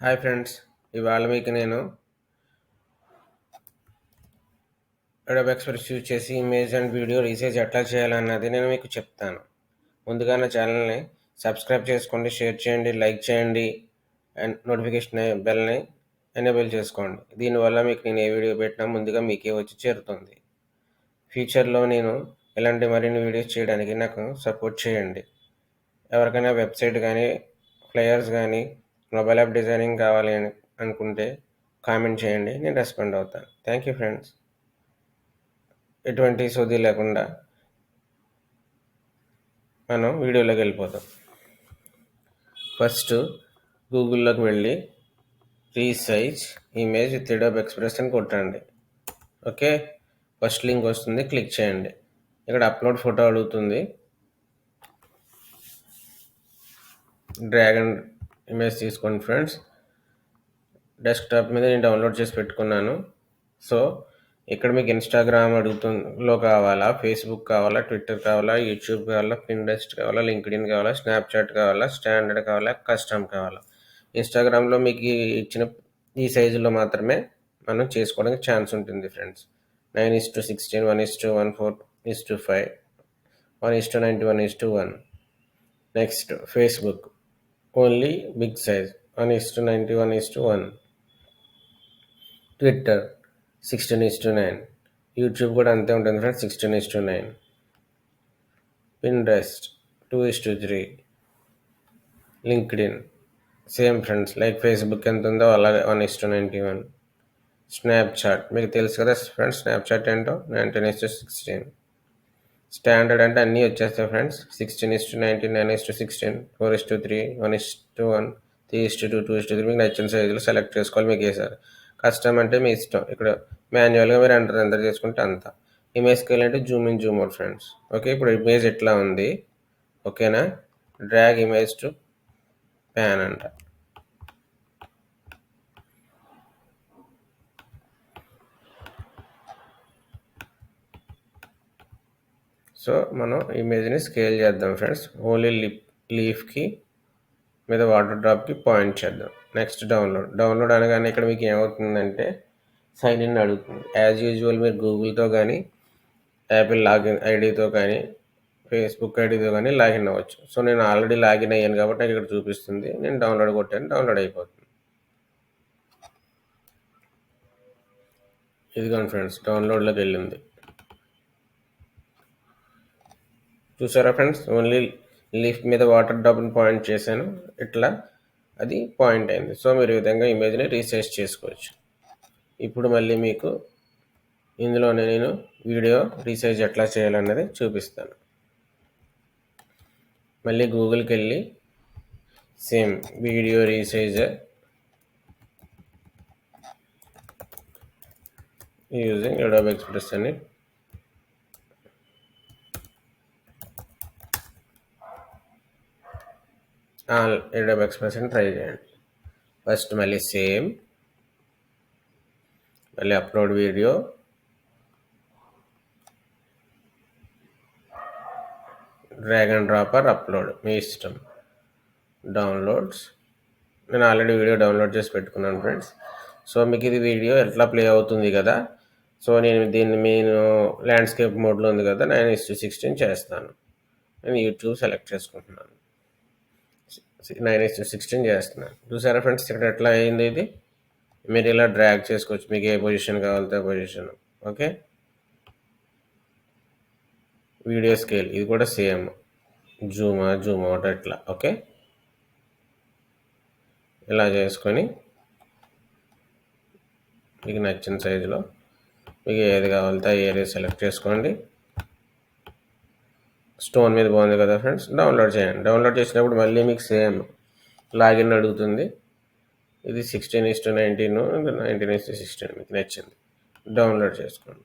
Hi friends, ఇవాళ మీకు నేను అడోబ్ ఎక్స్ప్రెస్ యూజ్ చేసి ఇమేజ్ అండ్ వీడియో రీసైజ్ ఎట్లా చేయాలన్నది నేను మీకు చెప్తాను. ముందుగా నా ఛానల్ని సబ్స్క్రైబ్ చేసుకోండి, షేర్ చేయండి, లైక్ చేయండి అండ్ నోటిఫికేషన్ బెల్ని ఎనేబుల్ చేసుకోండి. దీనివల్ల మీకు నేను ఏ వీడియో పెట్టినా ముందుగా మీకే వచ్చి చేరుతుంది. ఫ్యూచర్లో నేను ఇలాంటి మరిన్ని వీడియోస్ చేయడానికి నాకు సపోర్ట్ చేయండి. ఎవరికైనా వెబ్సైట్ కానీ ఫ్లయర్స్ కానీ మొబైల్ యాప్ డిజైనింగ్ కావాలి అని అనుకుంటే కామెంట్ చేయండి, నేను రెస్పాండ్ అవుతాను. Thank you friends. ఎటువంటి సోది లేకుండా మనం వీడియోలోకి వెళ్ళిపోతాం. ఫస్ట్ గూగుల్లోకి వెళ్ళి resize image with Adobe Express అని కొట్టండి. ఓకే, ఫస్ట్ లింక్ వస్తుంది, క్లిక్ చేయండి. ఇక్కడ అప్లోడ్ ఫోటో అడుగుతుంది. డ్రాగ్ అండ్ ఇమేజ్ తీసుకోండి ఫ్రెండ్స్. డెస్క్టాప్ మీద నేను డౌన్లోడ్ చేసి పెట్టుకున్నాను. సో ఇక్కడ మీకు ఇన్స్టాగ్రామ్ అడుగుతుందో కావాలా, ఫేస్బుక్ కావాలా, ట్విట్టర్ కావాలా, యూట్యూబ్ కావాలా, పింట్రెస్ట్ కావాలా, లింక్డ్ఇన్ కావాలా, స్నాప్చాట్ కావాలా, స్టాండర్డ్ కావాలా, కస్టమ్ కావాలా. ఇన్స్టాగ్రామ్లో మీకు ఇచ్చిన ఈ సైజులో మాత్రమే మనం చేసుకోవడానికి ఛాన్స్ ఉంటుంది friends. 9:16, 1:1, 4:5, 1:91:1. Next Facebook only big size 1:91:1. Twitter 16:9. YouTube కూడా అంతే ఉంటుంది friends, 16:9. Pinterest 2:3. LinkedIn same friends, like Facebook ఎంత ఉందో అలాగే 1:91. స్నాప్చాట్ మీకు తెలుసు కదా ఫ్రెండ్స్, స్నాప్చాట్ ఏంటో 19:16. స్టాండర్డ్ అంటే అన్నీ వచ్చేస్తాయి ఫ్రెండ్స్, 16:19, 9:16, 4:3, 1:1, 3:2, 2:3. మీకు నచ్చిన సైజులో సెలెక్ట్ చేసుకోవాలి మీకు వేసారు. కస్టమ్ అంటే మీ ఇష్టం, ఇక్కడ మాన్యువల్గా మీరు ఎంటర్ చేసుకుంటే అంతా. ఇమేజ్ స్కేల్ అంటే Zoom in Zoom out friends. Okay, ఇప్పుడు ఇమేజ్ ఎట్లా ఉంది, ఓకేనా. డ్రాగ్ ఇమేజ్ టు ప్యాన్ అంట. సో మనం ఇమేజ్ని స్కేల్ చేద్దాం ఫ్రెండ్స్. ఓన్లీ లీఫ్కి మీద వాటర్ డ్రాప్కి పాయింట్ చేద్దాం. నెక్స్ట్ డౌన్లోడ్ అనగానే ఇక్కడ మీకు ఏమవుతుందంటే సైన్ ఇన్ అడుగుతుంది. యాజ్ యూజువల్ మీరు గూగుల్తో కానీ, యాపిల్ లాగిన్ ఐడితో కానీ, ఫేస్బుక్ ఐడితో కానీ లాగిన్ అవ్వచ్చు. సో నేను ఆల్రెడీ లాగిన్ అయ్యాను కాబట్టి నాకు ఇక్కడ చూపిస్తుంది. నేను డౌన్లోడ్ కొట్టాను, డౌన్లోడ్ అయిపోతుంది. ఇదిగోండి ఫ్రెండ్స్, డౌన్లోడ్లోకి వెళ్ళింది. చూసారా ఫ్రెండ్స్, ఓన్లీ లీఫ్ మీద వాటర్ డ్రాప్ని పాయింట్ చేశాను, ఇట్లా అది పాయింట్ అయింది. సో మీరు ఈ విధంగా ఇమేజ్ని రీసైజ్ చేసుకోవచ్చు. ఇప్పుడు మళ్ళీ మీకు ఇందులోనే నేను వీడియో రీసైజ్ ఎట్లా చేయాలన్నది చూపిస్తాను. మళ్ళీ గూగుల్కి వెళ్ళి same video resizer using Adobe Express అని అడోబ్ ఎక్స్ప్రెస్ అని ట్రై చేయండి. ఫస్ట్ మళ్ళీ సేమ్, మళ్ళీ upload video, drag and drop or upload మీ ఇష్టం. డౌన్లోడ్స్, నేను ఆల్రెడీ వీడియో డౌన్లోడ్ చేసి పెట్టుకున్నాను ఫ్రెండ్స్. సో మీకు ఇది వీడియో ఎట్లా ప్లే అవుతుంది కదా. సో నేను ల్యాండ్స్కేప్ మోడ్లో ఉంది కదా, 9:16 చేస్తాను. నేను యూట్యూబ్ సెలెక్ట్ చేసుకుంటున్నాను, 9:16 చేస్తున్నాను. చూసారా ఫ్రెండ్స్ ఇక్కడ ఎట్లా అయింది. ఇది మీరు ఇలా డ్రాగ్ చేసుకోవచ్చు, మీకు ఏ పొజిషన్ కావాలితే ఆ పొజిషన్. ఓకే, వీడియో స్కేల్ ఇది కూడా సేమ్, జూమ్ అవుట్ అట్లా. ఓకే, ఇలా చేసుకొని మీకు నచ్చిన సైజులో మీకు ఏది కావాలితే ఆ ఏరియా సెలెక్ట్ చేసుకోండి. స్టోన్ మీద బాగుంది కదా ఫ్రెండ్స్, డౌన్లోడ్ చేయండి. డౌన్లోడ్ చేసినప్పుడు మళ్ళీ మీకు సేమ్ లాగిన్ అడుగుతుంది. ఇది 16:19, 19:16 మీకు నచ్చింది డౌన్లోడ్ చేసుకోండి.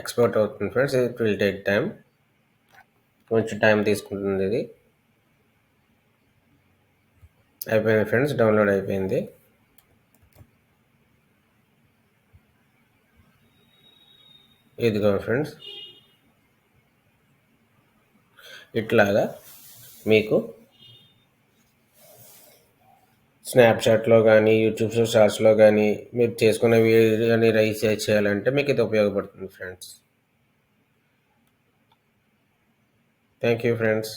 ఎక్స్పోర్ట్ అవుతుంది friends, it will take time, కొంచెం టైం తీసుకుంటుంది. ఇది అయిపోయింది ఫ్రెండ్స్, డౌన్లోడ్ అయిపోయింది. ఇదిగో ఫ్రెండ్స్, ఇట్లాగా మీకు స్నాప్చాట్లో కానీ యూట్యూబ్ షార్ట్స్లో కానీ మీరు చేసుకున్న వీడియోని రైజ్ చేయాలంటే మీకు ఇది ఉపయోగపడుతుంది ఫ్రెండ్స్. Thank you friends.